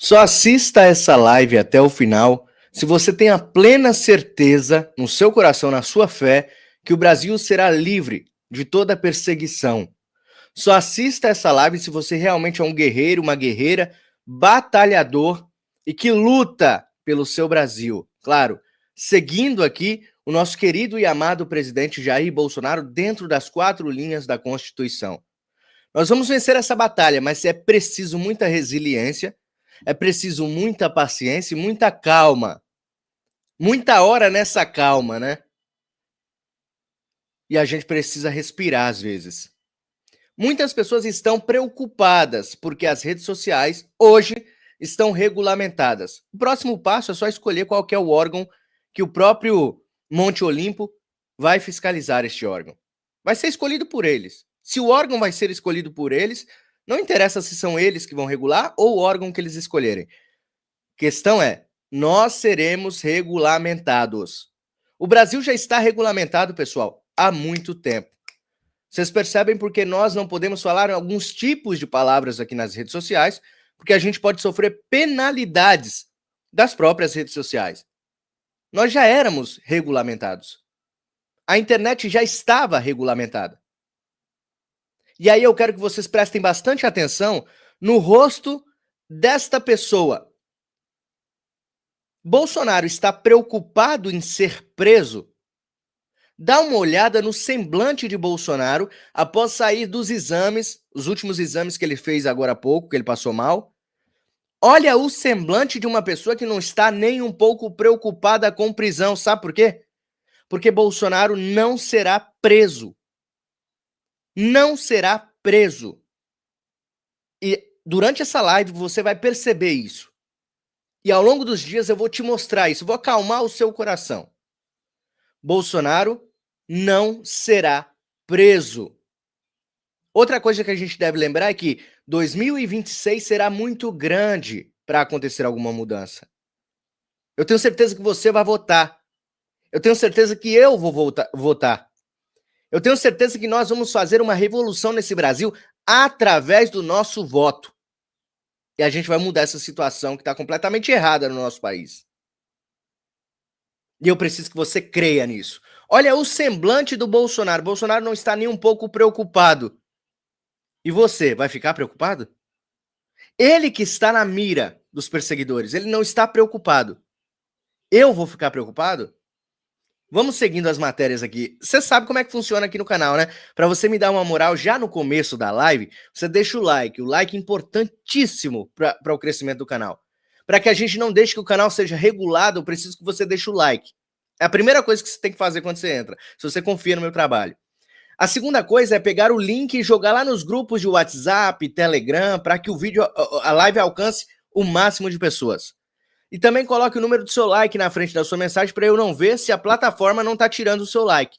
Só assista essa live até o final se você tem a plena certeza no seu coração, na sua fé, que o Brasil será livre de toda perseguição. Só assista essa live se você realmente é um guerreiro, uma guerreira, batalhador e que luta pelo seu Brasil. Claro, seguindo aqui o nosso querido e amado presidente Jair Bolsonaro dentro das 4 linhas da Constituição. Nós vamos vencer essa batalha, mas é preciso muita resiliência, é preciso muita paciência e muita calma. Muita hora nessa calma, né? E a gente precisa respirar às vezes. Muitas pessoas estão preocupadas porque as redes sociais hoje estão regulamentadas. O próximo passo é só escolher qual que é o órgão que o próprio Monte Olimpo vai fiscalizar este órgão. Vai ser escolhido por eles. Se o órgão vai ser escolhido por eles, não interessa se são eles que vão regular ou o órgão que eles escolherem. Questão é, nós seremos regulamentados. O Brasil já está regulamentado, pessoal, há muito tempo. Vocês percebem porque nós não podemos falar alguns tipos de palavras aqui nas redes sociais, porque a gente pode sofrer penalidades das próprias redes sociais. Nós já éramos regulamentados. A internet já estava regulamentada. E aí eu quero que vocês prestem bastante atenção no rosto desta pessoa. Bolsonaro está preocupado em ser preso? Dá uma olhada no semblante de Bolsonaro após sair dos exames, os últimos exames que ele fez agora há pouco, que ele passou mal. Olha o semblante de uma pessoa que não está nem um pouco preocupada com prisão. Sabe por quê? Porque Bolsonaro não será preso. Não será preso. E durante essa live você vai perceber isso. E ao longo dos dias eu vou te mostrar isso, vou acalmar o seu coração. Bolsonaro não será preso. Outra coisa que a gente deve lembrar é que 2026 será muito grande para acontecer alguma mudança. Eu tenho certeza que você vai votar. Eu tenho certeza que eu vou votar. Eu tenho certeza que nós vamos fazer uma revolução nesse Brasil através do nosso voto. E a gente vai mudar essa situação que está completamente errada no nosso país. E eu preciso que você creia nisso. Olha o semblante do Bolsonaro. Bolsonaro não está nem um pouco preocupado. E você, vai ficar preocupado? Ele que está na mira dos perseguidores, ele não está preocupado. Eu vou ficar preocupado? Vamos seguindo as matérias aqui. Você sabe como é que funciona aqui no canal, né? Para você me dar uma moral já no começo da live, você deixa o like. O like é importantíssimo para o crescimento do canal. Para que a gente não deixe que o canal seja regulado, eu preciso que você deixe o like. É a primeira coisa que você tem que fazer quando você entra, se você confia no meu trabalho. A segunda coisa é pegar o link e jogar lá nos grupos de WhatsApp, Telegram, para que o vídeo, a live alcance o máximo de pessoas. E também coloque o número do seu like na frente da sua mensagem para eu não ver se a plataforma não está tirando o seu like.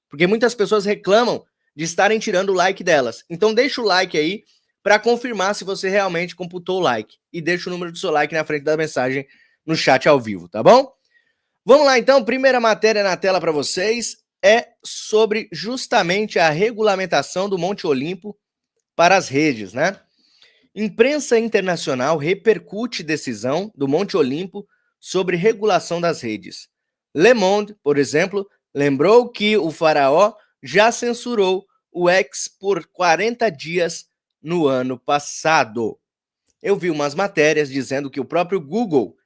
Porque muitas pessoas reclamam de estarem tirando o like delas. Então deixa o like aí para confirmar se você realmente computou o like. E deixa o número do seu like na frente da mensagem no chat ao vivo, tá bom? Vamos lá então, primeira matéria na tela para vocês é sobre justamente a regulamentação do Monte Olimpo para as redes, né? Imprensa internacional repercute decisão do Monte Olimpo sobre regulação das redes. Le Monde, por exemplo, lembrou que o faraó já censurou o X por 40 dias no ano passado. Eu vi umas matérias dizendo que o próprio Google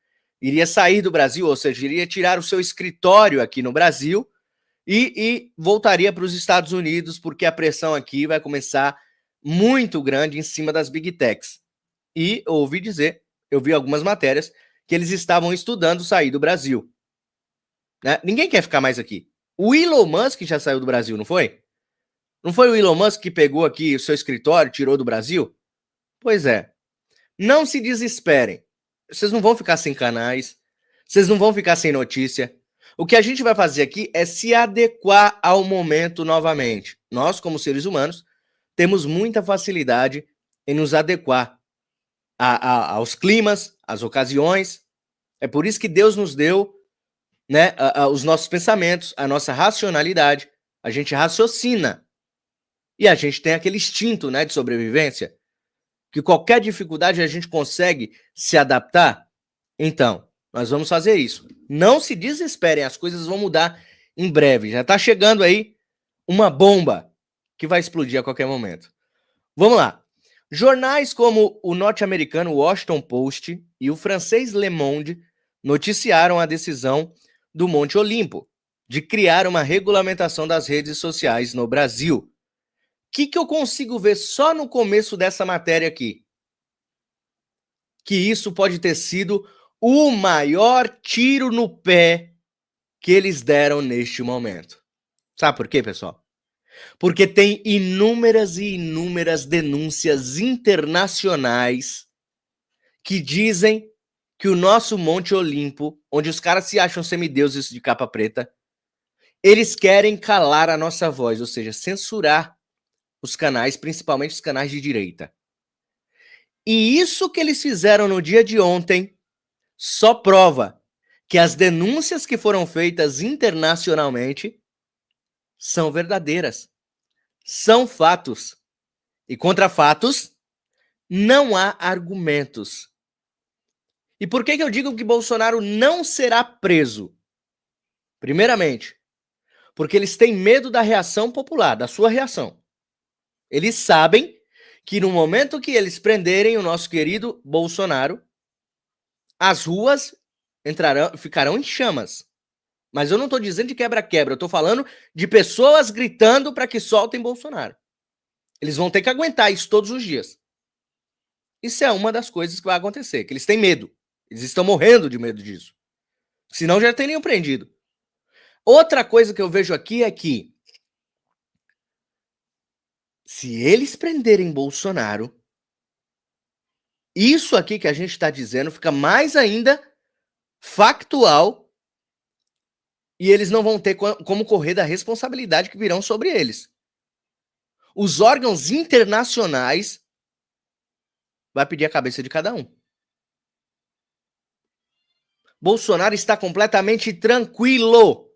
iria sair do Brasil, ou seja, iria tirar o seu escritório aqui no Brasil e voltaria para os Estados Unidos, porque a pressão aqui vai começar muito grande em cima das Big Techs. E ouvi dizer, eu vi algumas matérias, que eles estavam estudando sair do Brasil. Né? Ninguém quer ficar mais aqui. O Elon Musk já saiu do Brasil, não foi? Não foi o Elon Musk que pegou aqui o seu escritório, tirou do Brasil? Pois é. Não se desesperem. Vocês não vão ficar sem canais, vocês não vão ficar sem notícia. O que a gente vai fazer aqui é se adequar ao momento novamente. Nós, como seres humanos, temos muita facilidade em nos adequar aos climas, às ocasiões. É por isso que Deus nos deu, né, os nossos pensamentos, a nossa racionalidade. A gente raciocina. E a gente tem aquele instinto, né, de sobrevivência. Que qualquer dificuldade a gente consegue se adaptar? Então, nós vamos fazer isso. Não se desesperem, as coisas vão mudar em breve. Já está chegando aí uma bomba que vai explodir a qualquer momento. Vamos lá. Jornais como o norte-americano Washington Post e o francês Le Monde noticiaram a decisão do Monte Olimpo de criar uma regulamentação das redes sociais no Brasil. O que eu consigo ver só no começo dessa matéria aqui? Que isso pode ter sido o maior tiro no pé que eles deram neste momento. Sabe por quê, pessoal? Porque tem inúmeras e inúmeras denúncias internacionais que dizem que o nosso Monte Olimpo, onde os caras se acham semideuses de capa preta, eles querem calar a nossa voz, ou seja, censurar os canais, principalmente os canais de direita. E isso que eles fizeram no dia de ontem só prova que as denúncias que foram feitas internacionalmente são verdadeiras. São fatos. E contra fatos, não há argumentos. E por que eu digo que Bolsonaro não será preso? Primeiramente, porque eles têm medo da reação popular, da sua reação. Eles sabem que no momento que eles prenderem o nosso querido Bolsonaro, as ruas ficarão em chamas. Mas eu não estou dizendo de quebra-quebra, eu estou falando de pessoas gritando para que soltem Bolsonaro. Eles vão ter que aguentar isso todos os dias. Isso é uma das coisas que vai acontecer, que eles têm medo. Eles estão morrendo de medo disso. Senão já teriam prendido. Outra coisa que eu vejo aqui é que se eles prenderem Bolsonaro, isso aqui que a gente está dizendo fica mais ainda factual e eles não vão ter como correr da responsabilidade que virão sobre eles. Os órgãos internacionais vai pedir a cabeça de cada um. Bolsonaro está completamente tranquilo.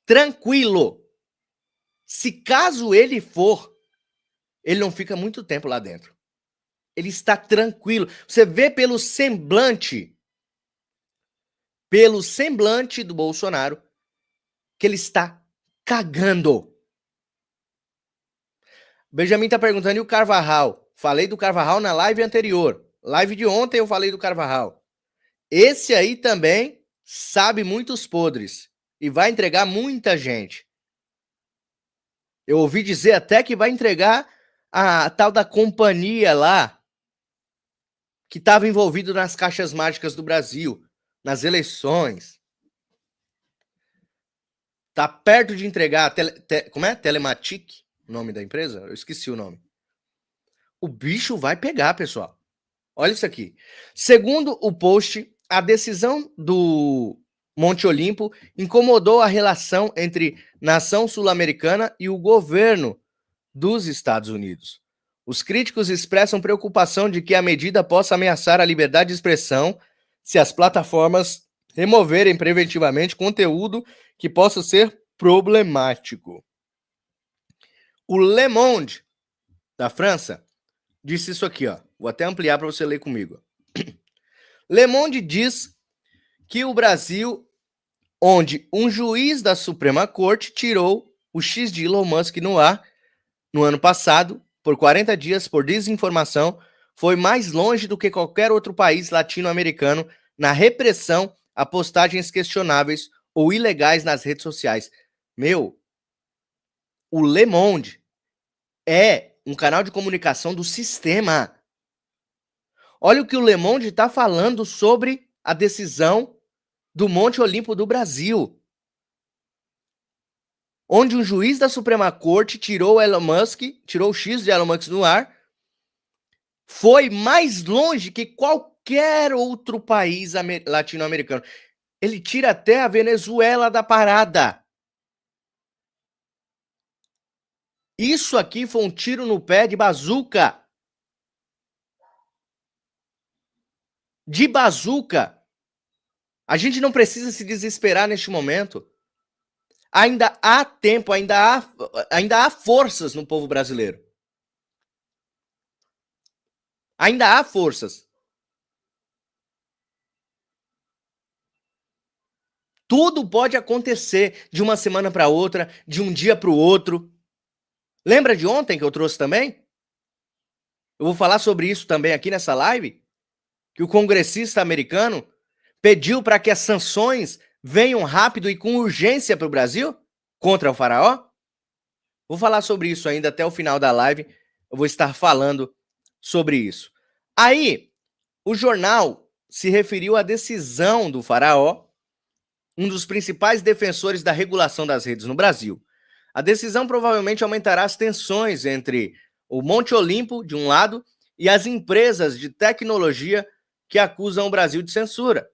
Tranquilo. Se caso ele for, ele não fica muito tempo lá dentro. Ele está tranquilo. Você vê pelo semblante do Bolsonaro que ele está cagando. Benjamin está perguntando, e o Carvajal? Falei do Carvajal na live anterior. Live de ontem eu falei do Carvajal. Esse aí também sabe muitos podres e vai entregar muita gente. Eu ouvi dizer até que vai entregar a tal da companhia lá que estava envolvido nas caixas mágicas do Brasil, nas eleições. Tá perto de entregar como é? Telematic, o nome da empresa? Eu esqueci o nome. O bicho vai pegar, pessoal. Olha isso aqui. Segundo o post, a decisão do Monte Olimpo incomodou a relação entre nação sul-americana e o governo dos Estados Unidos. Os críticos expressam preocupação de que a medida possa ameaçar a liberdade de expressão se as plataformas removerem preventivamente conteúdo que possa ser problemático. O Le Monde, da França, disse isso aqui, ó. Vou até ampliar para você ler comigo. Le Monde diz que o Brasil, onde um juiz da Suprema Corte tirou o X de Elon Musk no ar no ano passado, por 40 dias, por desinformação, foi mais longe do que qualquer outro país latino-americano na repressão a postagens questionáveis ou ilegais nas redes sociais. Meu, o Le Monde é um canal de comunicação do sistema. Olha o que o Le Monde está falando sobre a decisão do Monte Olimpo do Brasil, onde um juiz da Suprema Corte tirou o X de Elon Musk no ar, foi mais longe que qualquer outro país latino-americano. Ele tira até a Venezuela da parada. Isso aqui foi um tiro no pé de bazuca. De bazuca. A gente não precisa se desesperar neste momento. Ainda há tempo, ainda há forças no povo brasileiro. Ainda há forças. Tudo pode acontecer de uma semana para outra, de um dia para o outro. Lembra de ontem que eu trouxe também? Eu vou falar sobre isso também aqui nessa live, que o congressista americano pediu para que as sanções venham rápido e com urgência para o Brasil contra o faraó. Vou falar sobre isso ainda até o final da live. Eu vou estar falando sobre isso. Aí, o jornal se referiu à decisão do faraó, um dos principais defensores da regulação das redes no Brasil. A decisão provavelmente aumentará as tensões entre o Monte Olimpo, de um lado, e as empresas de tecnologia que acusam o Brasil de censura,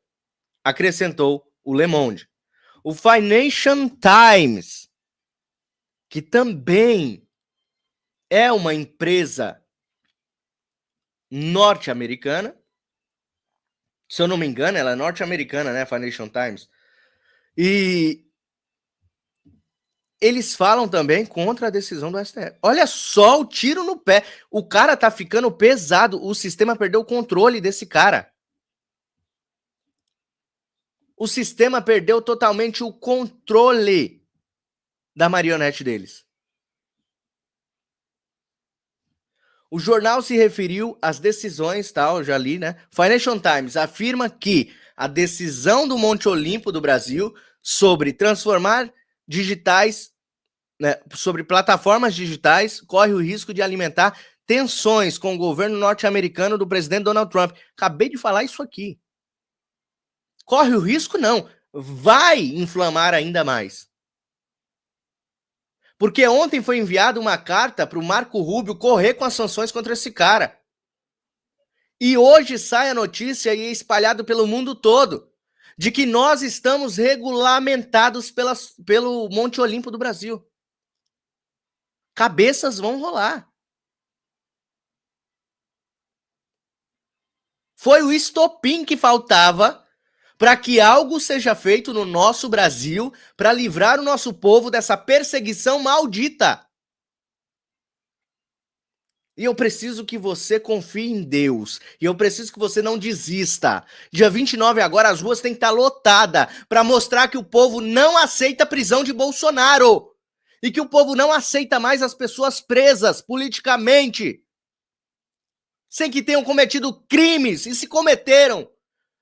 acrescentou o Le Monde. O Financial Times, que também é uma empresa norte-americana, se eu não me engano, ela é norte-americana, né, Financial Times, e eles falam também contra a decisão do STF. Olha só o tiro no pé. O cara tá ficando pesado. O sistema perdeu o controle desse cara. O sistema perdeu totalmente o controle da marionete deles. O jornal se referiu às decisões, tal, eu já li, né? Financial Times afirma que a decisão do Monte Olimpo do Brasil sobre transformar digitais, né, sobre plataformas digitais, corre o risco de alimentar tensões com o governo norte-americano do presidente Donald Trump. Acabei de falar isso aqui. Corre o risco, não. Vai inflamar ainda mais. Porque ontem foi enviada uma carta para o Marco Rubio correr com as sanções contra esse cara. E hoje sai a notícia e é espalhado pelo mundo todo de que nós estamos regulamentados pelo Monte Olimpo do Brasil. Cabeças vão rolar. Foi o estopim que faltava para que algo seja feito no nosso Brasil para livrar o nosso povo dessa perseguição maldita. E eu preciso que você confie em Deus. E eu preciso que você não desista. Dia 29 agora as ruas têm que estar lotadas para mostrar que o povo não aceita a prisão de Bolsonaro. E que o povo não aceita mais as pessoas presas politicamente. Sem que tenham cometido crimes. E se cometeram,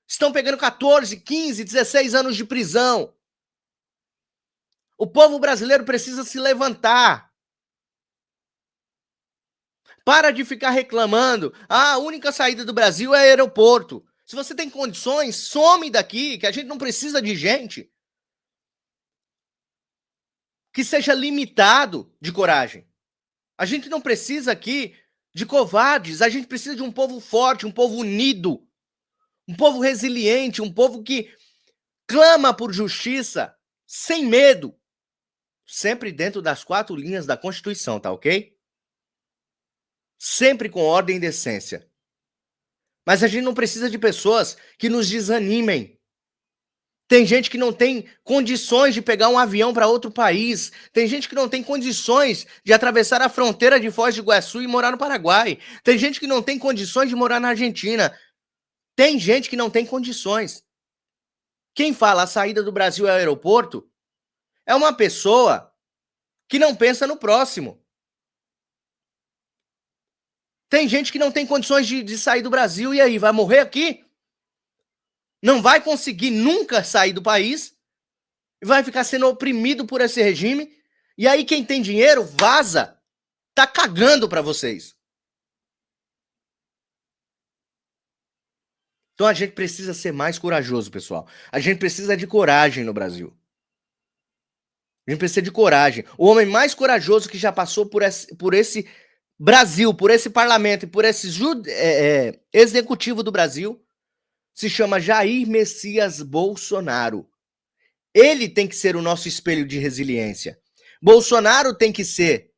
estão pegando 14, 15, 16 anos de prisão. O povo brasileiro precisa se levantar. Para de ficar reclamando. Ah, a única saída do Brasil é aeroporto. Se você tem condições, some daqui, que a gente não precisa de gente que seja limitado de coragem. A gente não precisa aqui de covardes, a gente precisa de um povo forte, um povo unido, um povo resiliente, um povo que clama por justiça, sem medo, sempre dentro das 4 linhas da Constituição, tá ok? Sempre com ordem e decência. Mas a gente não precisa de pessoas que nos desanimem. Tem gente que não tem condições de pegar um avião para outro país. Tem gente que não tem condições de atravessar a fronteira de Foz do Iguaçu e morar no Paraguai. Tem gente que não tem condições de morar na Argentina. Tem gente que não tem condições. Quem fala a saída do Brasil é o aeroporto é uma pessoa que não pensa no próximo. Tem gente que não tem condições de sair do Brasil e aí, vai morrer aqui? Não vai conseguir nunca sair do país, vai ficar sendo oprimido por esse regime, e aí quem tem dinheiro vaza, tá cagando para vocês. Então a gente precisa ser mais corajoso, pessoal. A gente precisa de coragem no Brasil. A gente precisa de coragem. O homem mais corajoso que já passou por esse Brasil, por esse parlamento e por esse executivo do Brasil se chama Jair Messias Bolsonaro. Ele tem que ser o nosso espelho de resiliência. Bolsonaro tem que ser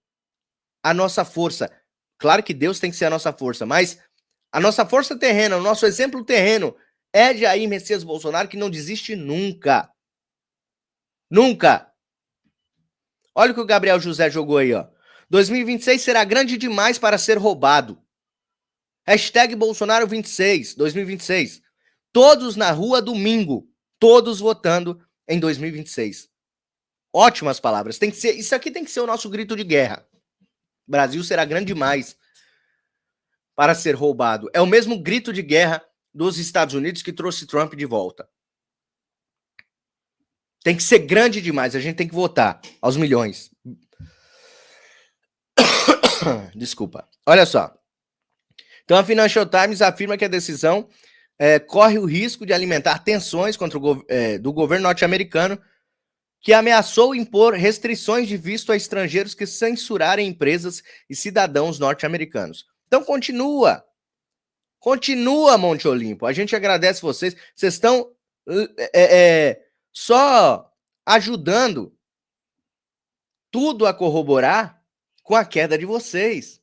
a nossa força. Claro que Deus tem que ser a nossa força, mas a nossa força terrena, o nosso exemplo terreno é Jair Messias Bolsonaro, que não desiste nunca. Nunca. Olha o que o Gabriel José jogou aí, ó. 2026 será grande demais para ser roubado. Hashtag Bolsonaro 26, 2026. Todos na rua domingo. Todos votando em 2026. Ótimas palavras. Tem que ser, isso aqui tem que ser o nosso grito de guerra. O Brasil será grande demais para ser roubado. É o mesmo grito de guerra dos Estados Unidos que trouxe Trump de volta. Tem que ser grande demais. A gente tem que votar aos milhões. Desculpa. Olha só. Então, a Financial Times afirma que a decisão corre o risco de alimentar tensões contra do governo norte-americano, que ameaçou impor restrições de visto a estrangeiros que censurarem empresas e cidadãos norte-americanos. Então, continua. Continua, Monte Olimpo. A gente agradece vocês. Vocês estão só ajudando tudo a corroborar com a queda de vocês.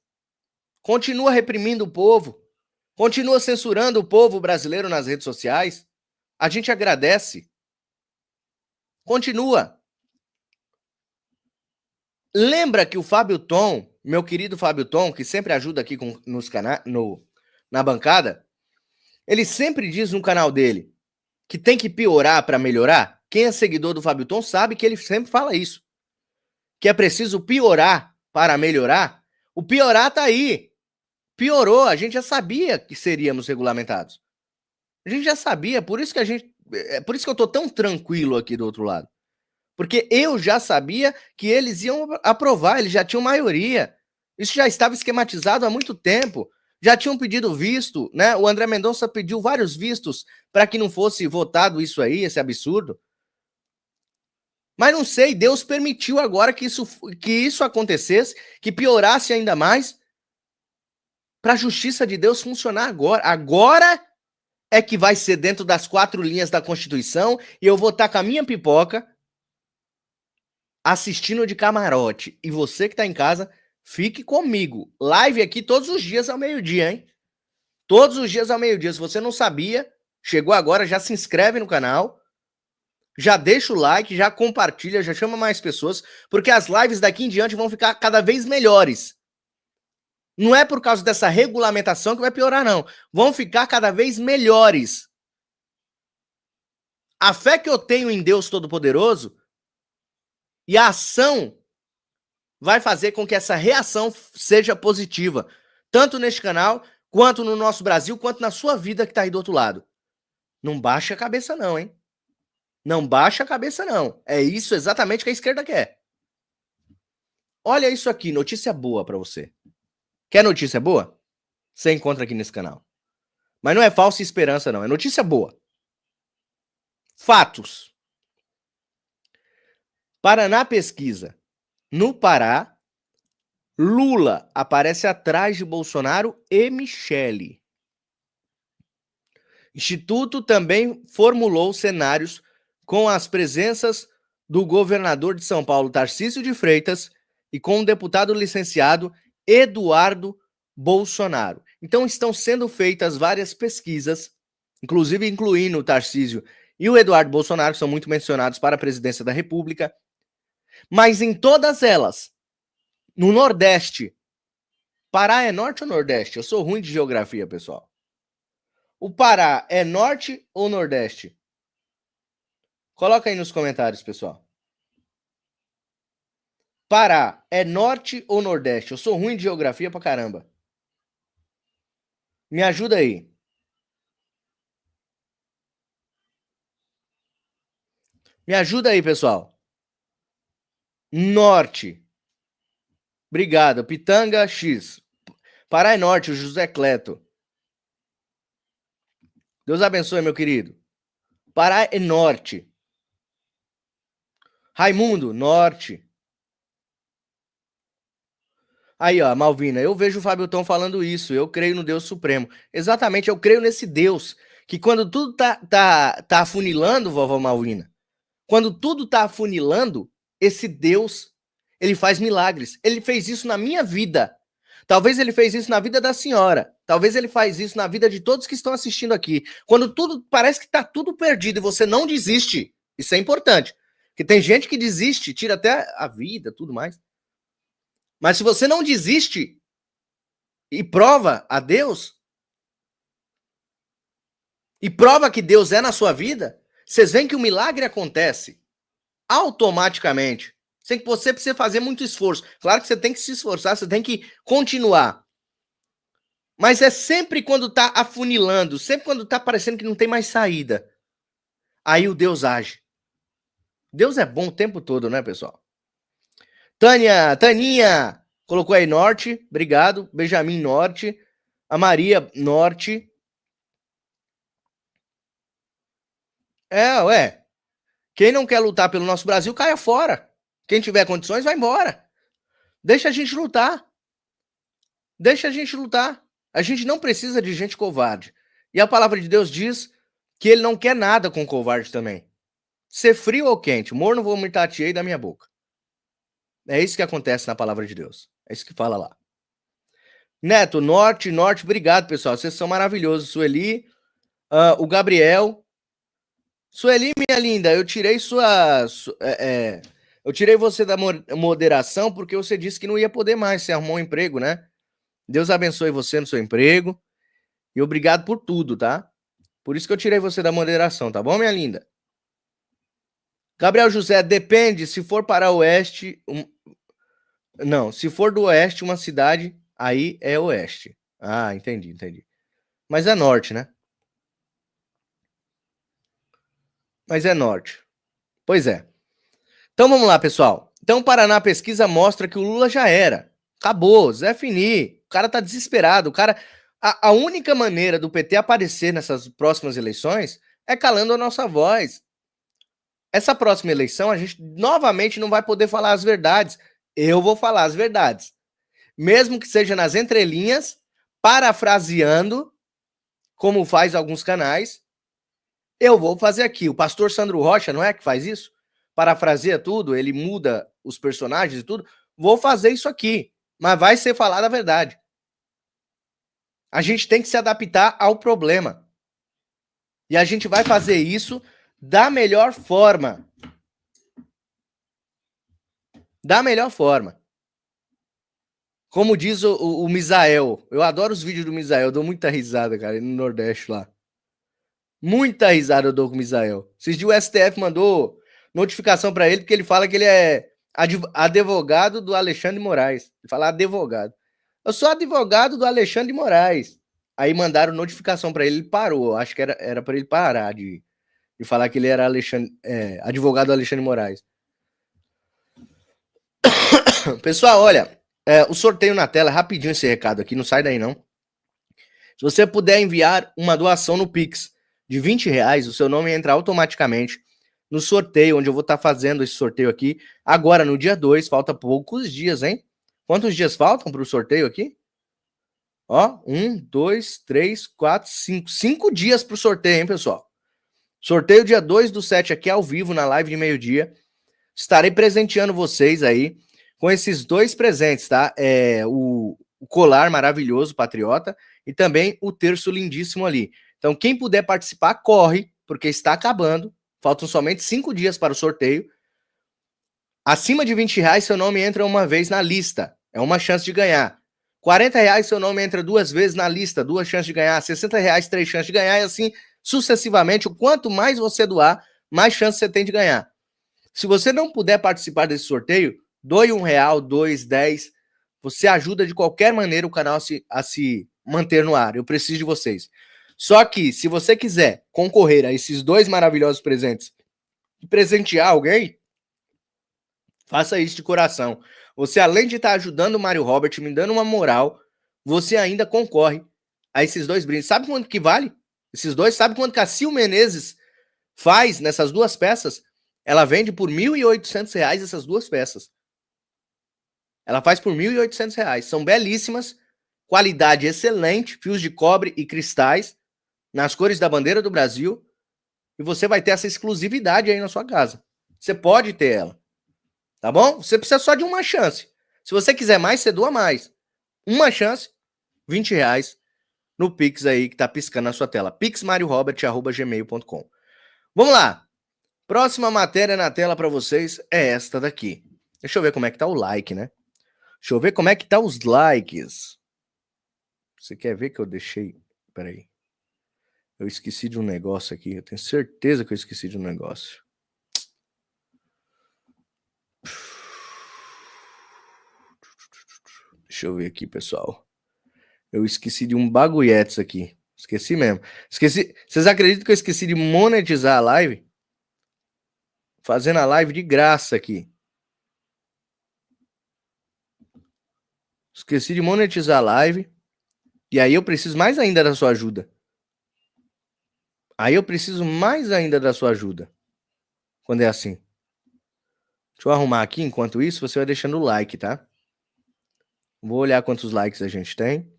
Continua reprimindo o povo. Continua censurando o povo brasileiro nas redes sociais. A gente agradece. Continua. Lembra que o Fábio Tom, meu querido Fábio Tom, que sempre ajuda aqui na bancada, ele sempre diz no canal dele que tem que piorar para melhorar. Quem é seguidor do Fábio Tom sabe que ele sempre fala isso. Que é preciso piorar para melhorar. O piorar tá aí. Piorou, a gente já sabia que seríamos regulamentados. A gente já sabia, por isso que eu tô tão tranquilo aqui do outro lado. Porque eu já sabia que eles iam aprovar, eles já tinham maioria. Isso já estava esquematizado há muito tempo. Já tinham pedido visto, né? O André Mendonça pediu vários vistos para que não fosse votado isso aí, esse absurdo. Mas não sei, Deus permitiu agora que isso acontecesse, que piorasse ainda mais, para a justiça de Deus funcionar agora. Agora é que vai ser dentro das 4 linhas da Constituição e eu vou estar com a minha pipoca assistindo de camarote. E você que está em casa, fique comigo. Live aqui todos os dias ao meio-dia, hein? Todos os dias ao meio-dia. Se você não sabia, chegou agora, já se inscreve no canal, já deixa o like, já compartilha, já chama mais pessoas, porque as lives daqui em diante vão ficar cada vez melhores. Não é por causa dessa regulamentação que vai piorar, não. Vão ficar cada vez melhores. A fé que eu tenho em Deus Todo-Poderoso e a ação vai fazer com que essa reação seja positiva. Tanto neste canal, quanto no nosso Brasil, quanto na sua vida que está aí do outro lado. Não baixa a cabeça não, hein? Não baixa a cabeça não. É isso exatamente que a esquerda quer. Olha isso aqui, notícia boa para você. Quer notícia boa? Você encontra aqui nesse canal. Mas não é falsa esperança, não. É notícia boa. Fatos. Paraná pesquisa. No Pará, Lula aparece atrás de Bolsonaro e Michele. Instituto também formulou cenários com as presenças do governador de São Paulo, Tarcísio de Freitas, e com o deputado licenciado Eduardo Bolsonaro. Então estão sendo feitas várias pesquisas, inclusive incluindo o Tarcísio e o Eduardo Bolsonaro, que são muito mencionados para a presidência da República, mas em todas elas, no Nordeste, Pará é norte ou Nordeste? Eu sou ruim de geografia, pessoal. O Pará é norte ou Nordeste? Coloca aí nos comentários, pessoal. Pará é norte ou Nordeste? Eu sou ruim de geografia pra caramba. Me ajuda aí. Me ajuda aí, pessoal. Norte. Obrigado. Pitanga X. Pará é norte, o José Cleto. Deus abençoe, meu querido. Pará é norte. Raimundo, norte. Aí, ó, Malvina, eu vejo o Fábio Tom falando isso. Eu creio no Deus Supremo. Exatamente, eu creio nesse Deus. Que quando tudo tá afunilando, vovó Malvina, quando tudo tá afunilando, esse Deus, ele faz milagres. Ele fez isso na minha vida. Talvez ele fez isso na vida da senhora. Talvez ele faz isso na vida de todos que estão assistindo aqui. Quando tudo parece que tá tudo perdido e você não desiste. Isso é importante. Porque tem gente que desiste, tira até a vida, tudo mais. Mas se você não desiste e prova a Deus, e prova que Deus é na sua vida, vocês veem que o milagre acontece automaticamente. Sem que você precise fazer muito esforço. Claro que você tem que se esforçar, você tem que continuar. Mas é sempre quando tá afunilando, sempre quando tá parecendo que não tem mais saída. Aí o Deus age. Deus é bom o tempo todo, né, pessoal? Taninha, colocou aí Norte, obrigado. Benjamin Norte. A Maria Norte. Ué. Quem não quer lutar pelo nosso Brasil, caia fora. Quem tiver condições, vai embora. Deixa a gente lutar. Deixa a gente lutar. A gente não precisa de gente covarde. E a palavra de Deus diz que ele não quer nada com covarde também. Ser frio ou quente, morno vomitar-te-ei da minha boca. É isso que acontece na palavra de Deus. É isso que fala lá. Neto, Norte, obrigado, pessoal. Vocês são maravilhosos. Sueli, o Gabriel. Sueli, minha linda, eu tirei eu tirei você da moderação porque você disse que não ia poder mais. Você arrumou um emprego, né? Deus abençoe você no seu emprego. E obrigado por tudo, tá? Por isso que eu tirei você da moderação, tá bom, minha linda? Gabriel José, depende. Se for para o oeste. Não, se for do oeste, uma cidade, aí é oeste. Ah, entendi. Mas é norte, né? Mas é norte. Pois é. Então vamos lá, pessoal. Então, Paraná Pesquisa mostra que o Lula já era. Acabou, Zé Fini. O cara tá desesperado. O cara. A única maneira do PT aparecer nessas próximas eleições é calando a nossa voz. Essa próxima eleição, a gente novamente não vai poder falar as verdades. Eu vou falar as verdades. Mesmo que seja nas entrelinhas, parafraseando, como faz alguns canais, eu vou fazer aqui. O pastor Sandro Rocha, não é que faz isso? Parafraseia tudo, ele muda os personagens e tudo. Vou fazer isso aqui, mas vai ser falada a verdade. A gente tem que se adaptar ao problema. E a gente vai fazer isso da melhor forma. Da melhor forma. Como diz o Misael, eu adoro os vídeos do Misael, eu dou muita risada, cara, no Nordeste lá. Muita risada eu dou com o Misael. Esses dias o STF mandou notificação para ele, porque ele fala que ele é advogado do Alexandre de Moraes. Ele fala advogado. Eu sou advogado do Alexandre de Moraes. Aí mandaram notificação para ele, ele parou. Acho que era para ele parar de falar que ele era advogado do Alexandre de Moraes. Pessoal, olha, o sorteio na tela, rapidinho esse recado aqui, não sai daí não. Se você puder enviar uma doação no Pix de R$20, o seu nome entra automaticamente no sorteio, onde eu vou estar fazendo esse sorteio aqui. Agora, no dia 2, falta poucos dias, hein? Quantos dias faltam para o sorteio aqui? Ó, 1, 2, 3, 4, 5. 5 dias para o sorteio, hein, pessoal? Sorteio dia 2/7 aqui ao vivo, na live de meio-dia. Estarei presenteando vocês aí com esses dois presentes, tá? O colar maravilhoso, patriota, e também o terço lindíssimo ali. Então, quem puder participar, corre, porque está acabando. Faltam somente 5 dias para o sorteio. Acima de R$20, seu nome entra uma vez na lista. É uma chance de ganhar. R$40, seu nome entra 2 vezes na lista, 2 chances de ganhar. R$60, 3 chances de ganhar, e assim sucessivamente. O quanto mais você doar, mais chance você tem de ganhar. Se você não puder participar desse sorteio, doe R$1, 2, 10. Você ajuda de qualquer maneira o canal a se manter no ar. Eu preciso de vocês. Só que, se você quiser concorrer a esses dois maravilhosos presentes e presentear alguém, faça isso de coração. Você, além de estar ajudando o Mário Robert, me dando uma moral, você ainda concorre a esses dois brindes. Sabe quanto que vale? Esses dois? Sabe quanto que a Sil Menezes faz nessas duas peças? Ela vende por R$1.800 essas duas peças. Ela faz por R$1.800. São belíssimas, qualidade excelente, fios de cobre e cristais, nas cores da bandeira do Brasil. E você vai ter essa exclusividade aí na sua casa. Você pode ter ela. Tá bom? Você precisa só de uma chance. Se você quiser mais, você doa mais. Uma chance, R$20 no Pix aí que tá piscando na sua tela. pixmariorobert@gmail.com. Vamos lá. Próxima matéria na tela para vocês é esta daqui. Deixa eu ver como é que tá o like, né? Deixa eu ver como é que tá os likes. Você quer ver que eu deixei? Peraí. Eu esqueci de um negócio aqui. Eu tenho certeza que eu esqueci de um negócio. Deixa eu ver aqui, pessoal. Eu esqueci de um bagulhetes aqui. Esqueci mesmo. Esqueci. Vocês acreditam que eu esqueci de monetizar a live? Fazendo a live de graça aqui. Esqueci de monetizar a live. E aí eu preciso mais ainda da sua ajuda. Aí eu preciso mais ainda da sua ajuda. Quando é assim. Deixa eu arrumar aqui. Enquanto isso, você vai deixando o like, tá? Vou olhar quantos likes a gente tem.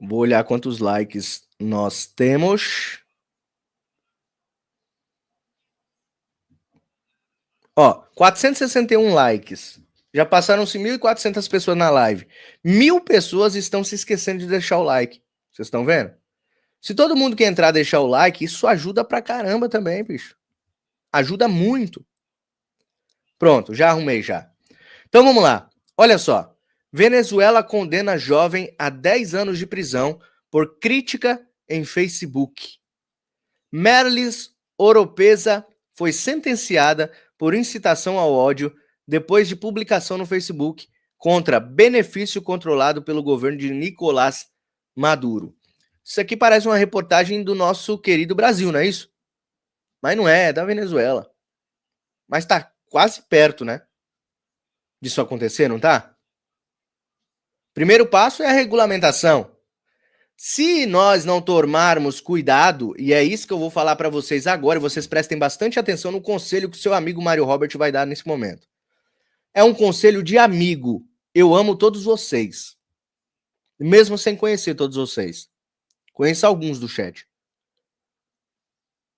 Vou olhar quantos likes nós temos. Ó, 461 likes. Já passaram-se 1.400 pessoas na live. 1.000 pessoas estão se esquecendo de deixar o like. Vocês estão vendo? Se todo mundo que entrar deixar o like, isso ajuda pra caramba também, bicho. Ajuda muito. Pronto, já arrumei já. Então vamos lá. Olha só. Venezuela condena jovem a 10 anos de prisão por crítica em Facebook. Merlis Oropesa foi sentenciada por incitação ao ódio depois de publicação no Facebook contra benefício controlado pelo governo de Nicolás Maduro. Isso aqui parece uma reportagem do nosso querido Brasil, não é isso? Mas não é da Venezuela. Mas tá quase perto, né? Disso acontecer, não tá? Primeiro passo é a regulamentação. Se nós não tomarmos cuidado, e é isso que eu vou falar para vocês agora, e vocês prestem bastante atenção no conselho que o seu amigo Mário Robert vai dar nesse momento. É um conselho de amigo. Eu amo todos vocês. Mesmo sem conhecer todos vocês. Conheço alguns do chat.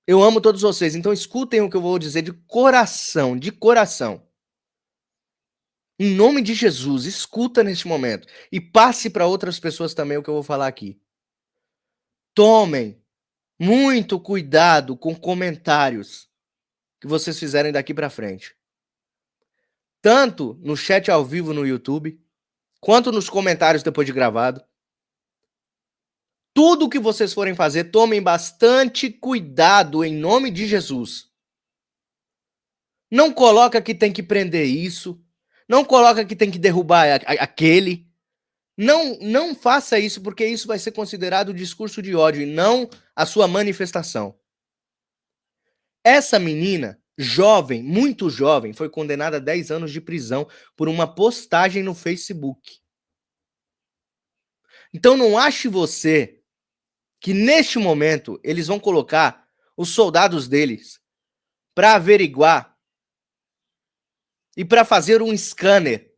Eu amo todos vocês, então escutem o que eu vou dizer de coração, de coração. Em nome de Jesus, escuta neste momento. E passe para outras pessoas também o que eu vou falar aqui. Tomem muito cuidado com comentários que vocês fizerem daqui para frente. Tanto no chat ao vivo no YouTube, quanto nos comentários depois de gravado. Tudo que vocês forem fazer, tomem bastante cuidado em nome de Jesus. Não coloca que tem que prender isso. Não coloca que tem que derrubar aquele. Não faça isso, porque isso vai ser considerado discurso de ódio e não a sua manifestação. Essa menina, jovem, muito jovem, foi condenada a 10 anos de prisão por uma postagem no Facebook. Então não ache você que neste momento eles vão colocar os soldados deles para averiguar e para fazer um scanner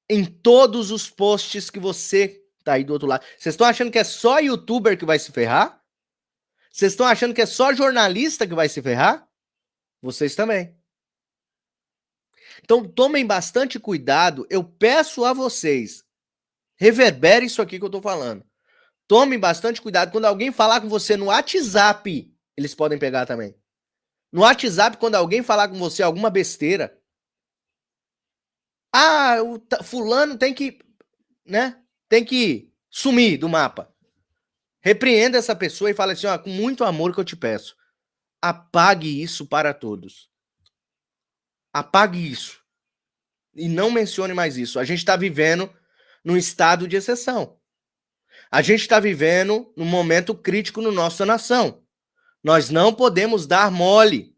em todos os posts que você tá aí do outro lado. Vocês estão achando que é só youtuber que vai se ferrar? Vocês estão achando que é só jornalista que vai se ferrar? Vocês também. Então tomem bastante cuidado. Eu peço a vocês, reverbere isso aqui que eu tô falando. Tomem bastante cuidado. Quando alguém falar com você no WhatsApp, eles podem pegar também. No WhatsApp, quando alguém falar com você alguma besteira, o fulano tem que, né? Tem que sumir do mapa. Repreenda essa pessoa e fala assim, ó, com muito amor que eu te peço. Apague isso para todos. Apague isso. E não mencione mais isso. A gente está vivendo num estado de exceção. A gente está vivendo num momento crítico na nossa nação. Nós não podemos dar mole.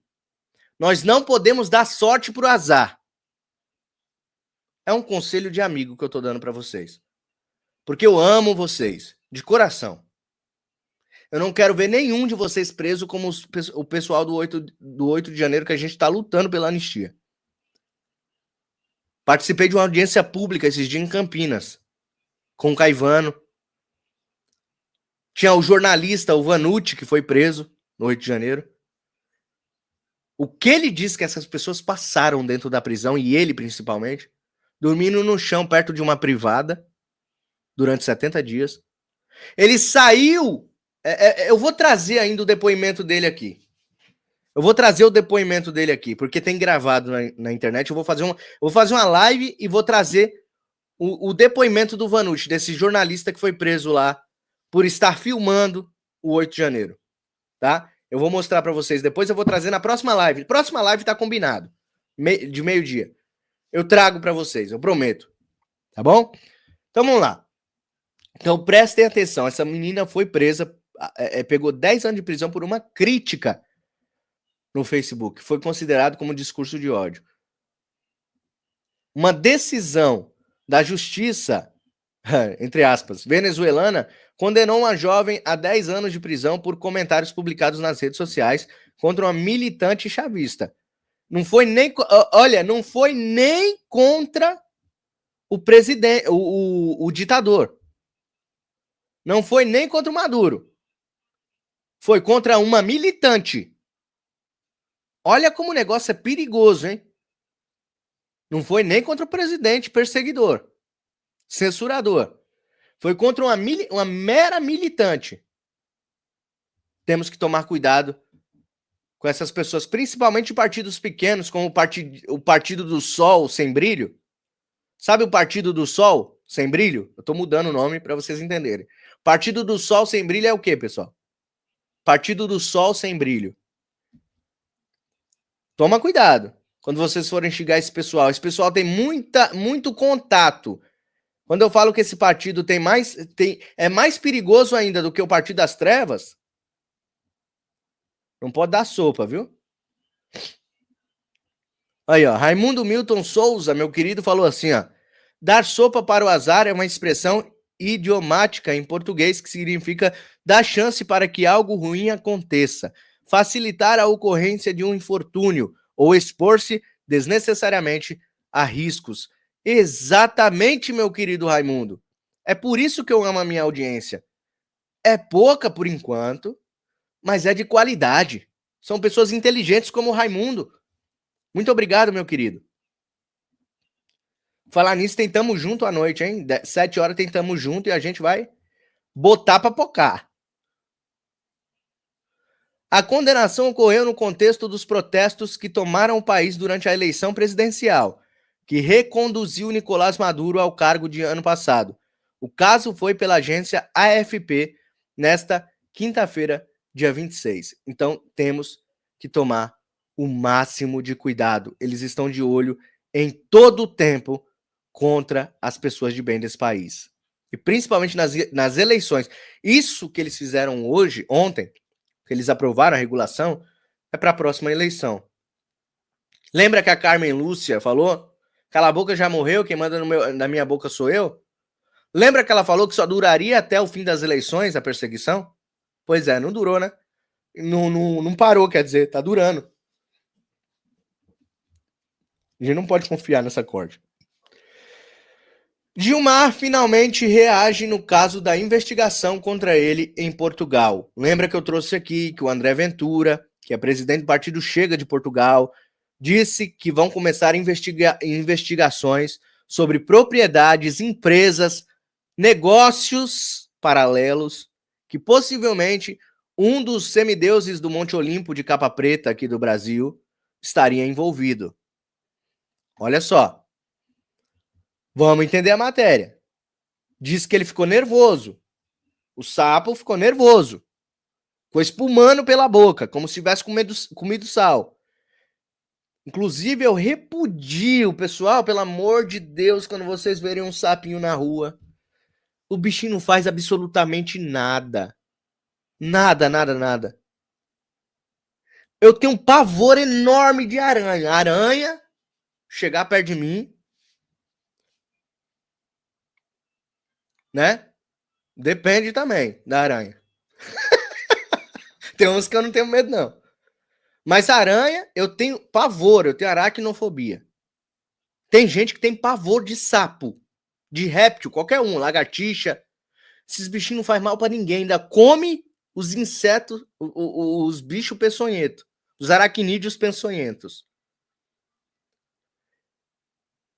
Nós não podemos dar sorte pro azar. É um conselho de amigo que eu tô dando para vocês. Porque eu amo vocês, de coração. Eu não quero ver nenhum de vocês preso como o pessoal do 8 de janeiro, que a gente tá lutando pela anistia. Participei de uma audiência pública esses dias em Campinas, com o Caivano. Tinha o jornalista, o Vanucci, que foi preso no 8 de janeiro. O que ele disse que essas pessoas passaram dentro da prisão, e ele principalmente, dormindo no chão perto de uma privada durante 70 dias. Ele saiu... eu vou trazer ainda o depoimento dele aqui. Eu vou trazer o depoimento dele aqui, porque tem gravado na internet. Eu vou fazer uma live e vou trazer o depoimento do Vanucci, desse jornalista que foi preso lá por estar filmando o 8 de janeiro, tá? Eu vou mostrar para vocês depois, eu vou trazer na próxima live. Próxima live tá combinado, de meio-dia. Eu trago para vocês, eu prometo. Tá bom? Então vamos lá. Então prestem atenção, essa menina foi presa, pegou 10 anos de prisão por uma crítica no Facebook. Foi considerado como discurso de ódio. Uma decisão da justiça, entre aspas, venezuelana, condenou uma jovem a 10 anos de prisão por comentários publicados nas redes sociais contra uma militante chavista. Não foi nem, olha, não foi nem contra o presidente, o ditador. Não foi nem contra o Maduro. Foi contra uma militante. Olha como o negócio é perigoso, hein? Não foi nem contra o presidente perseguidor, censurador. Foi contra uma mera militante. Temos que tomar cuidado com essas pessoas, principalmente partidos pequenos, como o Partido do Sol Sem Brilho. Sabe o Partido do Sol Sem Brilho? Eu tô mudando o nome para vocês entenderem. Partido do Sol Sem Brilho é o quê, pessoal? Partido do Sol Sem Brilho. Toma cuidado quando vocês forem xingar esse pessoal. Esse pessoal tem muito contato. Quando eu falo que esse partido é mais perigoso ainda do que o Partido das Trevas, não pode dar sopa, viu? Aí, ó, Raimundo Milton Souza, meu querido, falou assim, ó. Dar sopa para o azar é uma expressão idiomática em português que significa dar chance para que algo ruim aconteça, facilitar a ocorrência de um infortúnio ou expor-se desnecessariamente a riscos. Exatamente, meu querido Raimundo. É por isso que eu amo a minha audiência. É pouca por enquanto, mas é de qualidade. São pessoas inteligentes como o Raimundo. Muito obrigado, meu querido. Falar nisso, tentamos junto à noite, hein? 7 horas tentamos junto e a gente vai botar pra pocar. A condenação ocorreu no contexto dos protestos que tomaram o país durante a eleição presidencial, que reconduziu Nicolás Maduro ao cargo de ano passado. O caso foi pela agência AFP nesta quinta-feira, dia 26. Então, temos que tomar o máximo de cuidado. Eles estão de olho em todo o tempo contra as pessoas de bem desse país. E principalmente nas eleições. Isso que eles fizeram ontem, que eles aprovaram a regulação, é para a próxima eleição. Lembra que a Carmen Lúcia falou? Cala a boca, já morreu, quem manda na minha boca sou eu? Lembra que ela falou que só duraria até o fim das eleições a perseguição? Pois é, não durou, né? Não parou, quer dizer, tá durando. A gente não pode confiar nessa corte. Gilmar finalmente reage no caso da investigação contra ele em Portugal. Lembra que eu trouxe aqui que o André Ventura, que é presidente do Partido Chega de Portugal, disse que vão começar investigações sobre propriedades, empresas, negócios paralelos, que possivelmente um dos semideuses do Monte Olimpo de capa preta aqui do Brasil estaria envolvido. Olha só. Vamos entender a matéria. Diz que ele ficou nervoso. O sapo ficou nervoso. Ficou espumando pela boca, como se tivesse comido sal. Inclusive, eu repudio, pessoal, pelo amor de Deus, quando vocês verem um sapinho na rua. O bichinho não faz absolutamente nada. Nada, nada, nada. Eu tenho um pavor enorme de aranha. Aranha chegar perto de mim, né? Depende também da aranha. Tem uns que eu não tenho medo, não. Mas aranha, eu tenho pavor, eu tenho aracnofobia. Tem gente que tem pavor de sapo, de réptil, qualquer um, lagartixa. Esses bichinhos não faz mal pra ninguém, ainda come os insetos, os bichos peçonhentos, os aracnídeos peçonhentos.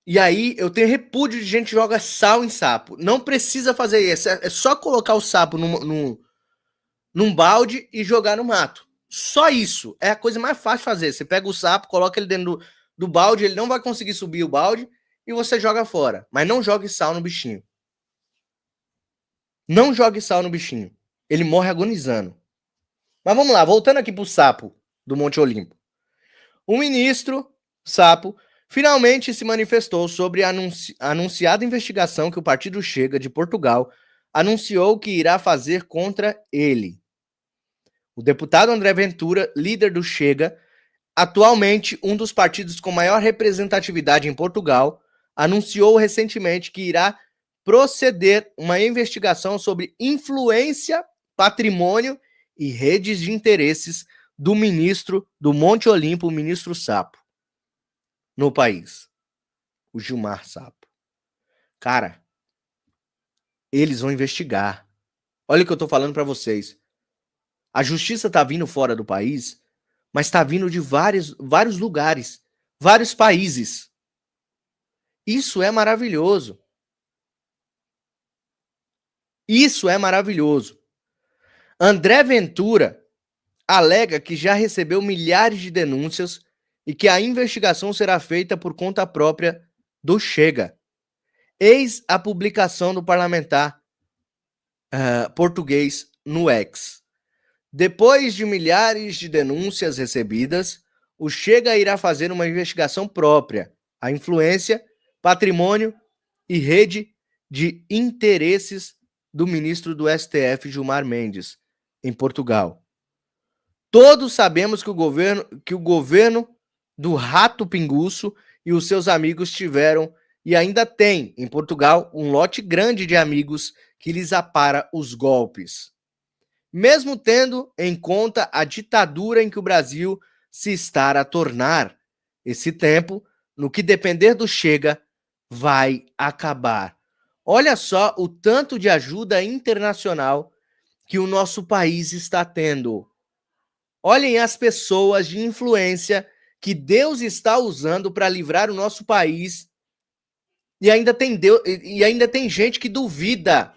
E aí eu tenho repúdio de gente que joga sal em sapo. Não precisa fazer isso, é só colocar o sapo num balde e jogar no mato. Só isso. É a coisa mais fácil de fazer. Você pega o sapo, coloca ele dentro do balde, ele não vai conseguir subir o balde e você joga fora. Mas não jogue sal no bichinho. Não jogue sal no bichinho. Ele morre agonizando. Mas vamos lá, voltando aqui pro sapo do Monte Olimpo. O ministro Sapo finalmente se manifestou sobre a anunciada investigação que o Partido Chega de Portugal anunciou que irá fazer contra ele. O deputado André Ventura, líder do Chega, atualmente um dos partidos com maior representatividade em Portugal, anunciou recentemente que irá proceder uma investigação sobre influência, patrimônio e redes de interesses do ministro do Monte Olimpo, o ministro Sapo, no país, o Gilmar Sapo. Cara, eles vão investigar. Olha o que eu tô falando para vocês. A justiça tá vindo fora do país, mas tá vindo de vários lugares, vários países. Isso é maravilhoso. Isso é maravilhoso. André Ventura alega que já recebeu milhares de denúncias e que a investigação será feita por conta própria do Chega. Eis a publicação do parlamentar português no X. Depois de milhares de denúncias recebidas, o Chega irá fazer uma investigação própria. A influência, patrimônio e rede de interesses do ministro do STF, Gilmar Mendes, em Portugal. Todos sabemos que o governo do Rato Pinguço e os seus amigos tiveram e ainda tem em Portugal um lote grande de amigos que lhes apara os golpes. Mesmo tendo em conta a ditadura em que o Brasil se está a tornar, esse tempo, no que depender do Chega, vai acabar. Olha só o tanto de ajuda internacional que o nosso país está tendo. Olhem as pessoas de influência que Deus está usando para livrar o nosso país. E ainda tem gente que duvida.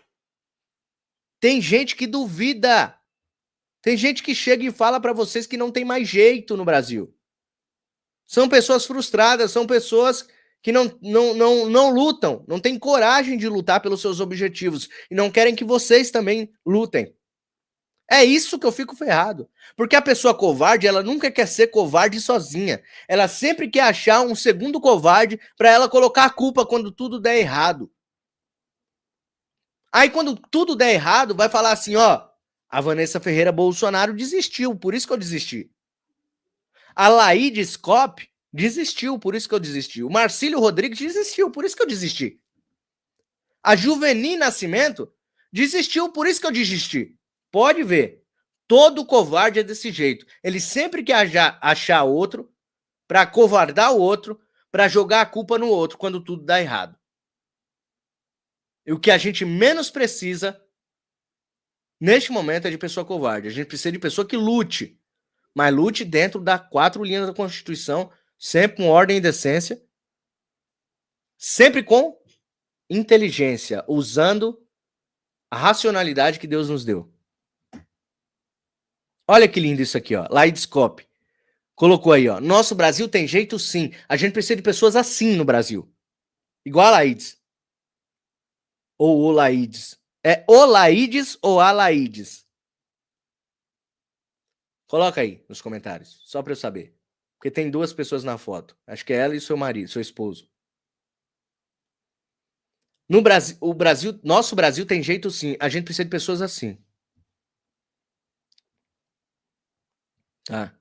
Tem gente que duvida. Tem gente que chega e fala para vocês que não tem mais jeito no Brasil. São pessoas frustradas, são pessoas que não lutam, não têm coragem de lutar pelos seus objetivos e não querem que vocês também lutem. É isso que eu fico ferrado. Porque a pessoa covarde, ela nunca quer ser covarde sozinha. Ela sempre quer achar um segundo covarde para ela colocar a culpa quando tudo der errado. Aí quando tudo der errado, vai falar assim, ó, a Vanessa Ferreira Bolsonaro desistiu, por isso que eu desisti. A Laíde Scop desistiu, por isso que eu desisti. O Marcílio Rodrigues desistiu, por isso que eu desisti. A Juveni Nascimento desistiu, por isso que eu desisti. Pode ver. Todo covarde é desse jeito. Ele sempre quer achar outro para covardar o outro, para jogar a culpa no outro quando tudo dá errado. E o que a gente menos precisa neste momento é de pessoa covarde. A gente precisa de pessoa que lute. Mas lute dentro das 4 linhas da Constituição, sempre com ordem e decência, sempre com inteligência, usando a racionalidade que Deus nos deu. Olha que lindo isso aqui, ó. Laidescope. Colocou aí, ó. Nosso Brasil tem jeito sim. A gente precisa de pessoas assim no Brasil. Igual a Laides. Ou o Laides. É o Laides ou a Laides? Coloca aí nos comentários, só para eu saber. Porque tem 2 pessoas na foto. Acho que é ela e seu marido, seu esposo. No Brasil, nosso Brasil tem jeito sim. A gente precisa de pessoas assim. Tá.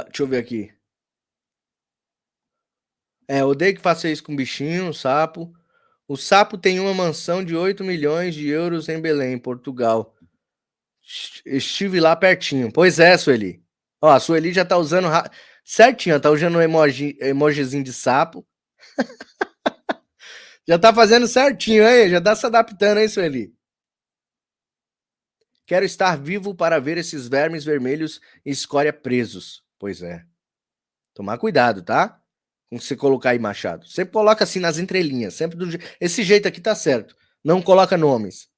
Deixa eu ver aqui. Odeio que faça isso com bichinho, sapo. O sapo tem uma mansão de 8 milhões de euros em Belém, Portugal. Estive lá pertinho. Pois é, Sueli. Ó, a Sueli já tá usando certinho, tá usando um emojizinho de sapo. Já tá fazendo certinho, aí, já tá se adaptando, hein, Sueli? Quero estar vivo para ver esses vermes vermelhos e escória presos. Pois é. Tomar cuidado, tá? Com você colocar aí Machado. Sempre coloca assim nas entrelinhas. Sempre esse jeito aqui tá certo. Não coloca nomes.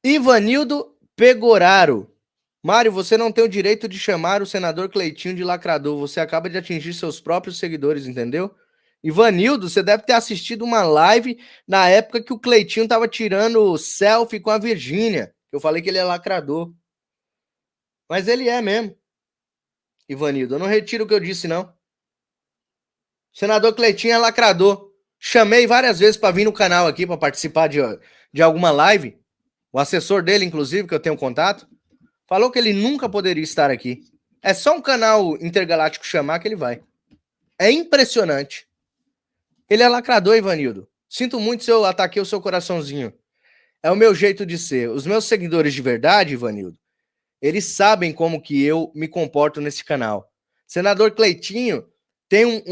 Ivanildo Pegoraro. Mário, você não tem o direito de chamar o senador Cleitinho de lacrador. Você acaba de atingir seus próprios seguidores, entendeu? Ivanildo, você deve ter assistido uma live na época que o Cleitinho tava tirando selfie com a Virgínia. Eu falei que ele é lacrador. Mas ele é mesmo. Ivanildo, eu não retiro o que eu disse, não. O senador Cleitinho é lacrador. Chamei várias vezes para vir no canal aqui para participar de alguma live. O assessor dele, inclusive, que eu tenho contato, falou que ele nunca poderia estar aqui. É só um canal intergaláctico chamar que ele vai. É impressionante. Ele é lacrador, Ivanildo. Sinto muito se eu ataquei o seu coraçãozinho. É o meu jeito de ser. Os meus seguidores de verdade, Ivanildo, eles sabem como que eu me comporto nesse canal. Senador Cleitinho tem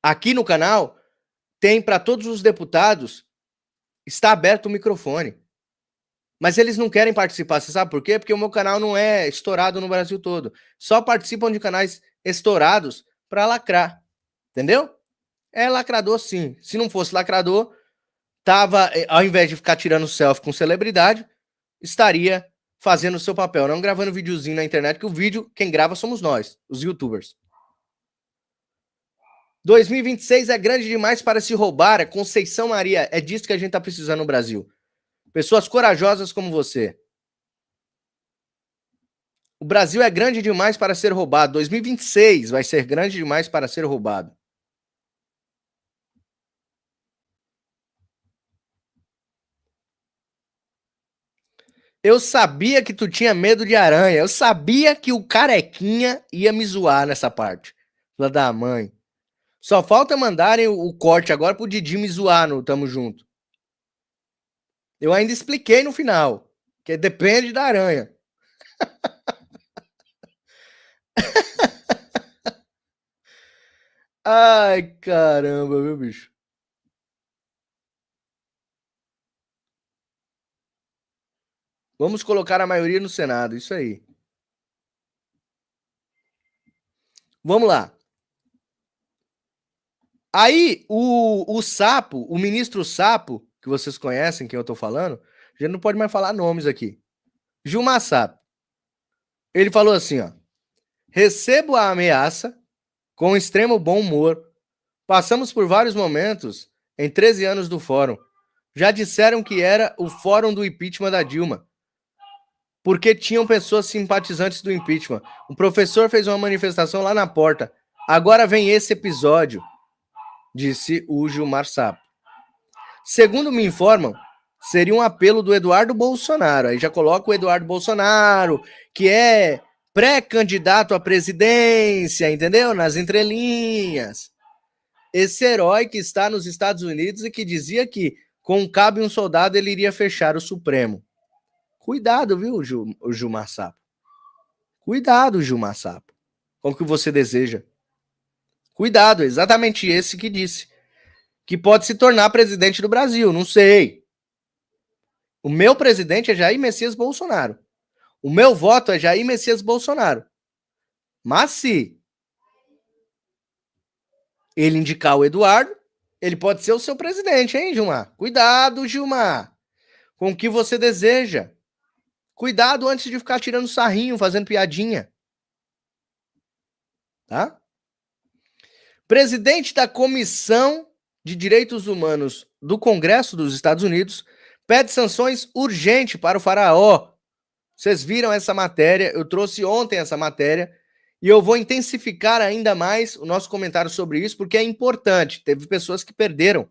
aqui no canal, tem para todos os deputados, está aberto o microfone. Mas eles não querem participar, você sabe por quê? Porque o meu canal não é estourado no Brasil todo. Só participam de canais estourados para lacrar. Entendeu? É lacrador, sim. Se não fosse lacrador, ao invés de ficar tirando selfie com celebridade, estaria fazendo o seu papel, não gravando videozinho na internet, que o vídeo, quem grava somos nós, os youtubers. 2026 é grande demais para se roubar, é Conceição Maria, é disso que a gente tá precisando no Brasil. Pessoas corajosas como você. O Brasil é grande demais para ser roubado. 2026 vai ser grande demais para ser roubado. Eu sabia que tu tinha medo de aranha. Eu sabia que o carequinha ia me zoar nessa parte. Filha da mãe. Só falta mandarem o corte agora pro Didi me zoar no Tamo Junto. Eu ainda expliquei no final. Que depende da aranha. Ai, caramba, viu, bicho? Vamos colocar a maioria no Senado, isso aí. Vamos lá. Aí, o Sapo, o ministro Sapo, que vocês conhecem, quem eu tô falando, a gente não pode mais falar nomes aqui. Gilmar Sapo. Ele falou assim, ó. Recebo a ameaça com extremo bom humor. Passamos por vários momentos em 13 anos do fórum. Já disseram que era o fórum do impeachment da Dilma, porque tinham pessoas simpatizantes do impeachment. O professor fez uma manifestação lá na porta. Agora vem esse episódio, disse o Gilmar Sapo. Segundo me informam, seria um apelo do Eduardo Bolsonaro. Aí já coloca o Eduardo Bolsonaro, que é pré-candidato à presidência, entendeu? Nas entrelinhas. Esse herói que está nos Estados Unidos e que dizia que com um cabo e um soldado ele iria fechar o Supremo. Cuidado, viu, Gilmar Sapo? Cuidado, Gilmar Sapo, com o que você deseja. Cuidado, exatamente esse que disse. Que pode se tornar presidente do Brasil, não sei. O meu presidente é Jair Messias Bolsonaro. O meu voto é Jair Messias Bolsonaro. Mas se ele indicar o Eduardo, ele pode ser o seu presidente, hein, Gilmar? Cuidado, Gilmar, com o que você deseja. Cuidado antes de ficar tirando sarrinho, fazendo piadinha. Tá? Presidente da Comissão de Direitos Humanos do Congresso dos Estados Unidos pede sanções urgentes para o faraó. Vocês viram essa matéria, eu trouxe ontem essa matéria, e eu vou intensificar ainda mais o nosso comentário sobre isso, porque é importante. Teve pessoas que perderam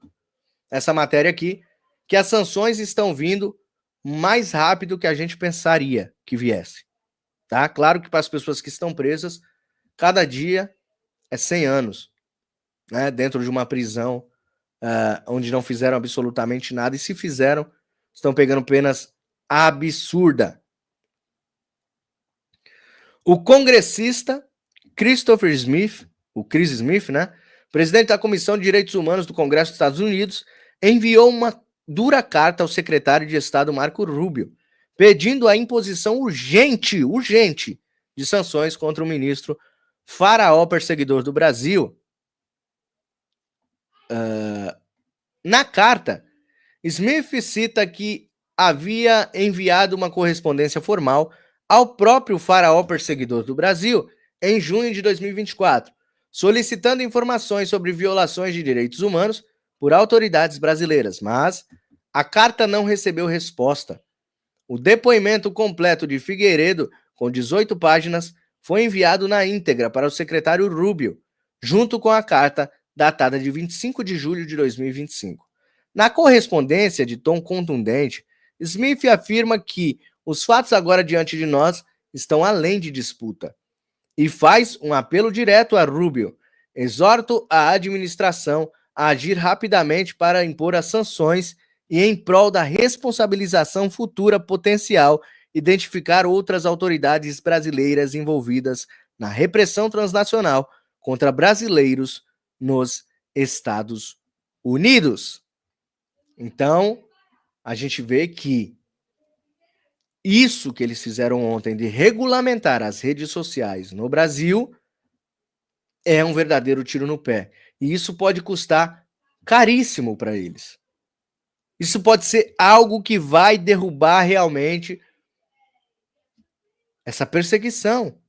essa matéria aqui, que as sanções estão vindo mais rápido que a gente pensaria que viesse. Tá? Claro que para as pessoas que estão presas, cada dia é 100 anos, né? Dentro de uma prisão onde não fizeram absolutamente nada, e se fizeram, estão pegando penas absurdas. O congressista Christopher Smith, o Chris Smith, né, presidente da Comissão de Direitos Humanos do Congresso dos Estados Unidos, enviou uma dura carta ao secretário de Estado Marco Rubio, pedindo a imposição urgente de sanções contra o ministro faraó perseguidor do Brasil. Na carta, Smith cita que havia enviado uma correspondência formal ao próprio faraó perseguidor do Brasil em junho de 2024, solicitando informações sobre violações de direitos humanos por autoridades brasileiras, mas a carta não recebeu resposta. O depoimento completo de Figueiredo, com 18 páginas, foi enviado na íntegra para o secretário Rubio, junto com a carta datada de 25 de julho de 2025. Na correspondência de tom contundente, Smith afirma que os fatos agora diante de nós estão além de disputa e faz um apelo direto a Rubio. Exorto a administração a agir rapidamente para impor as sanções e em prol da responsabilização futura potencial, identificar outras autoridades brasileiras envolvidas na repressão transnacional contra brasileiros nos Estados Unidos. Então, a gente vê que isso que eles fizeram ontem de regulamentar as redes sociais no Brasil é um verdadeiro tiro no pé. E isso pode custar caríssimo para eles. Isso pode ser algo que vai derrubar realmente essa perseguição.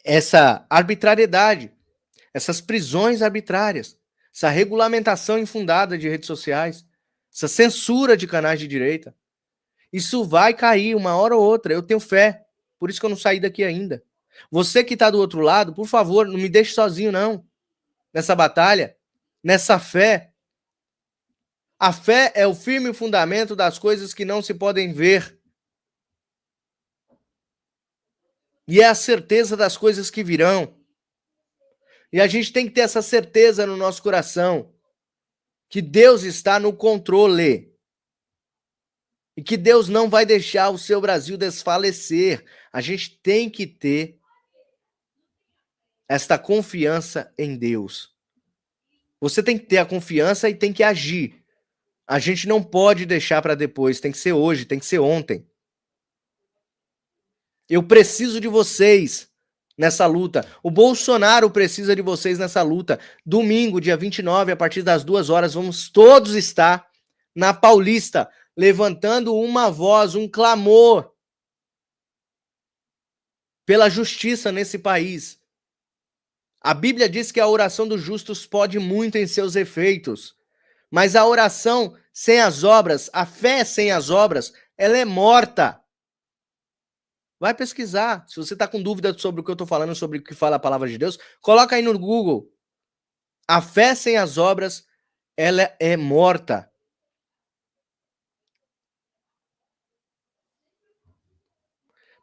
Essa arbitrariedade, essas prisões arbitrárias, essa regulamentação infundada de redes sociais, essa censura de canais de direita. Isso vai cair uma hora ou outra, eu tenho fé. Por isso que eu não saí daqui ainda. Você que está do outro lado, por favor, não me deixe sozinho não. Nessa batalha, nessa fé. A fé é o firme fundamento das coisas que não se podem ver. E é a certeza das coisas que virão. E a gente tem que ter essa certeza no nosso coração. Que Deus está no controle. E que Deus não vai deixar o seu Brasil desfalecer. A gente tem que ter esta confiança em Deus. Você tem que ter a confiança e tem que agir. A gente não pode deixar para depois, tem que ser hoje, tem que ser ontem. Eu preciso de vocês nessa luta. O Bolsonaro precisa de vocês nessa luta. Domingo, dia 29, a partir das 2 horas, vamos todos estar na Paulista, levantando uma voz, um clamor pela justiça nesse país. A Bíblia diz que a oração dos justos pode muito em seus efeitos. Mas a oração sem as obras, a fé sem as obras, ela é morta. Vai pesquisar. Se você está com dúvida sobre o que eu estou falando, sobre o que fala a palavra de Deus, coloca aí no Google. A fé sem as obras, ela é morta.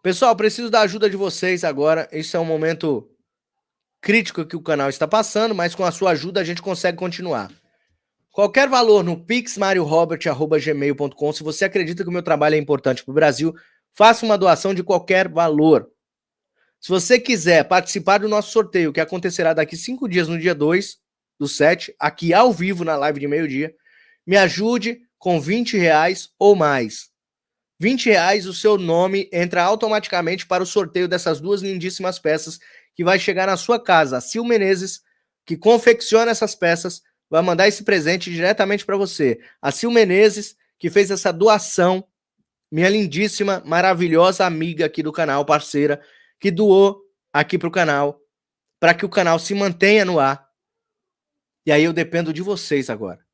Pessoal, preciso da ajuda de vocês agora. Esse é um momento crítico que o canal está passando, mas com a sua ajuda a gente consegue continuar. Qualquer valor no pixmariorobert@gmail.com. Se você acredita que o meu trabalho é importante para o Brasil, faça uma doação de qualquer valor. Se você quiser participar do nosso sorteio, que acontecerá daqui 5 dias, no dia 2/7, aqui ao vivo na live de meio-dia, me ajude com R$20 ou mais. R$20, o seu nome entra automaticamente para o sorteio dessas 2 lindíssimas peças que vai chegar na sua casa. A Sil Menezes, que confecciona essas peças, vai mandar esse presente diretamente para você. A Sil Menezes, que fez essa doação, minha lindíssima, maravilhosa amiga aqui do canal, parceira, que doou aqui pro canal, para que o canal se mantenha no ar. E aí eu dependo de vocês agora.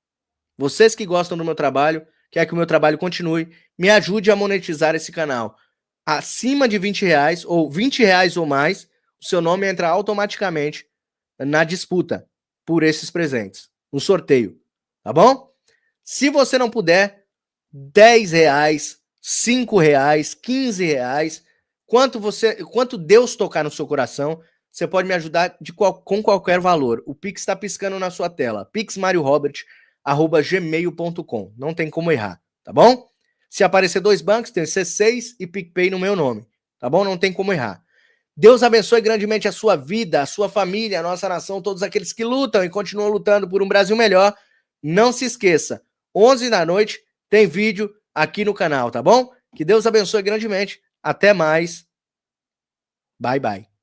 Vocês que gostam do meu trabalho, quer que o meu trabalho continue, me ajude a monetizar esse canal. Acima de R$20 ou R$20 ou mais, o seu nome entra automaticamente na disputa por esses presentes, no sorteio, tá bom? Se você não puder, R$10, R$5, R$15, quanto Deus tocar no seu coração, você pode me ajudar com qualquer valor. O Pix está piscando na sua tela, pixmariorobert@gmail.com. Não tem como errar, tá bom? Se aparecer 2 bancos, tem C6 e PicPay no meu nome, tá bom? Não tem como errar. Deus abençoe grandemente a sua vida, a sua família, a nossa nação, todos aqueles que lutam e continuam lutando por um Brasil melhor. Não se esqueça, 11 da noite tem vídeo aqui no canal, tá bom? Que Deus abençoe grandemente. Até mais. Bye, bye.